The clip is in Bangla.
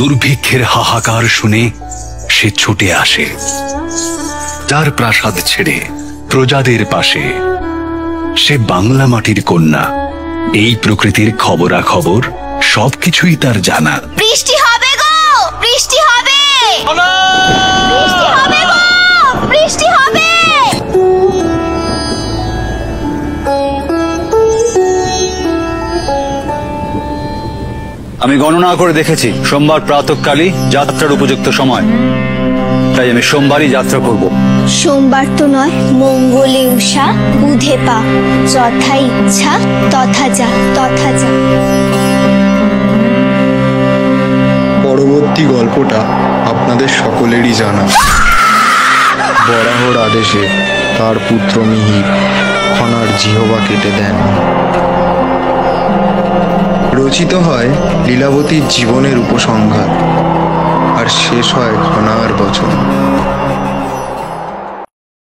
দুর্ভিক্ষের হাহাকার শুনে সে ছুটে আসে, তার প্রাসাদ ছেড়ে প্রজাদের পাশে। সে বাংলা মাটির কন্যা, এই প্রকৃতির খবরাখবর সবকিছুই তার জানা। বৃষ্টি হবে গো, বৃষ্টি হবে, বৃষ্টি হবে গো, বৃষ্টি হবে। আমি গণনা করে দেখেছি সোমবার প্রাতঃকালই যাত্রার উপযুক্ত সময়, তাই আমি সোমবারই যাত্রা করব। সোমবার তো নয়, মঙ্গলে উষা বুধে পা, যথা ইচ্ছা তথা যা, তথা যা। পরবর্তী গল্পটা আপনাদের সকলেরই জানা। বরাহর আদেশে তার পুত্র মিহির খনার জিহবা কেটে দেন। রচিত হয় লীলাবতীর জীবনের উপসংহার, আর শেষ হয় খনার বচন।